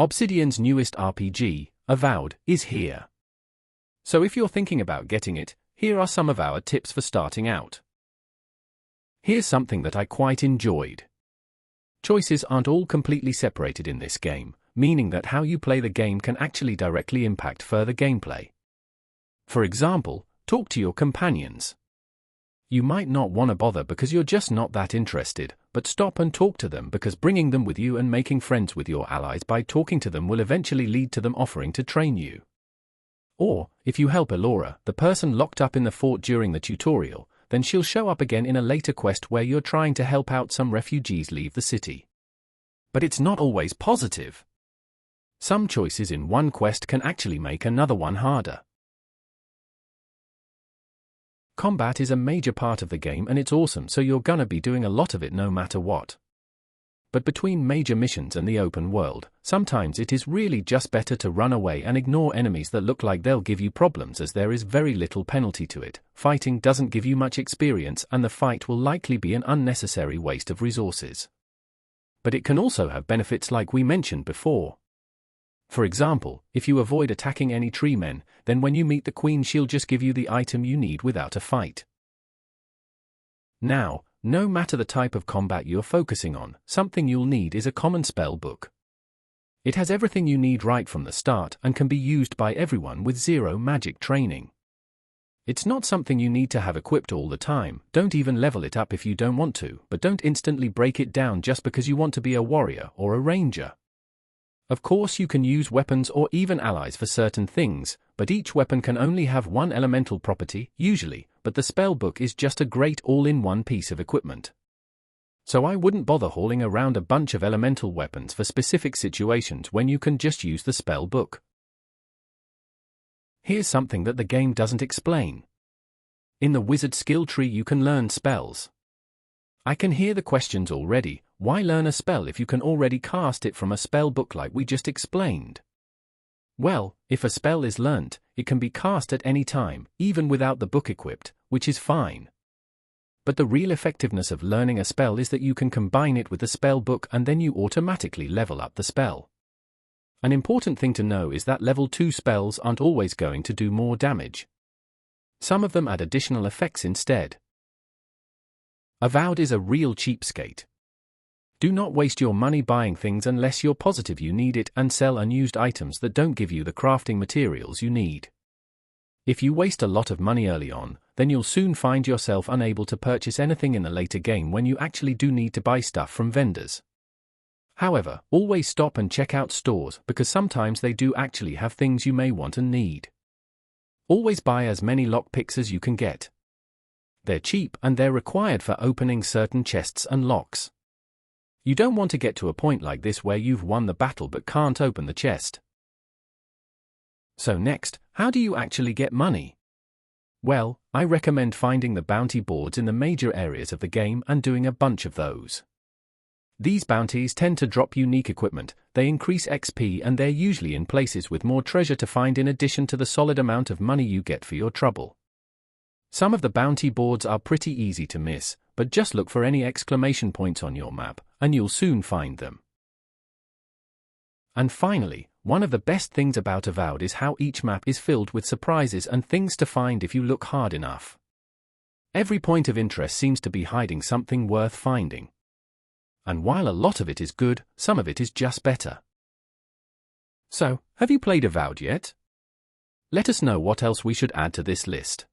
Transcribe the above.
Obsidian's newest RPG, Avowed, is here. So if you're thinking about getting it, here are some of our tips for starting out. Here's something that I quite enjoyed. Choices aren't all completely separated in this game, meaning that how you play the game can actually directly impact further gameplay. For example, talk to your companions. You might not want to bother because you're just not that interested, but stop and talk to them because bringing them with you and making friends with your allies by talking to them will eventually lead to them offering to train you. Or, if you help Elora, the person locked up in the fort during the tutorial, then she'll show up again in a later quest where you're trying to help out some refugees leave the city. But it's not always positive. Some choices in one quest can actually make another one harder. Combat is a major part of the game and it's awesome, so you're gonna be doing a lot of it no matter what. But between major missions and the open world, sometimes it is really just better to run away and ignore enemies that look like they'll give you problems, as there is very little penalty to it. Fighting doesn't give you much experience and the fight will likely be an unnecessary waste of resources. But it can also have benefits like we mentioned before. For example, if you avoid attacking any tree men, then when you meet the queen she'll just give you the item you need without a fight. Now, no matter the type of combat you're focusing on, something you'll need is a common spell book. It has everything you need right from the start and can be used by everyone with zero magic training. It's not something you need to have equipped all the time, don't even level it up if you don't want to, but don't instantly break it down just because you want to be a warrior or a ranger. Of course you can use weapons or even allies for certain things, but each weapon can only have one elemental property, usually, but the spellbook is just a great all-in-one piece of equipment. So I wouldn't bother hauling around a bunch of elemental weapons for specific situations when you can just use the spellbook. Here's something that the game doesn't explain. In the wizard skill tree you can learn spells. I can hear the questions already. Why learn a spell if you can already cast it from a spell book like we just explained? Well, if a spell is learnt, it can be cast at any time, even without the book equipped, which is fine. But the real effectiveness of learning a spell is that you can combine it with the spell book and then you automatically level up the spell. An important thing to know is that level 2 spells aren't always going to do more damage. Some of them add additional effects instead. Avowed is a real cheapskate. Do not waste your money buying things unless you're positive you need it, and sell unused items that don't give you the crafting materials you need. If you waste a lot of money early on, then you'll soon find yourself unable to purchase anything in the later game when you actually do need to buy stuff from vendors. However, always stop and check out stores because sometimes they do actually have things you may want and need. Always buy as many lockpicks as you can get. They're cheap and they're required for opening certain chests and locks. You don't want to get to a point like this where you've won the battle but can't open the chest. So next, how do you actually get money? Well, I recommend finding the bounty boards in the major areas of the game and doing a bunch of those. These bounties tend to drop unique equipment, they increase XP and they're usually in places with more treasure to find in addition to the solid amount of money you get for your trouble. Some of the bounty boards are pretty easy to miss, but just look for any exclamation points on your map, and you'll soon find them. And finally, one of the best things about Avowed is how each map is filled with surprises and things to find if you look hard enough. Every point of interest seems to be hiding something worth finding. And while a lot of it is good, some of it is just better. So, have you played Avowed yet? Let us know what else we should add to this list.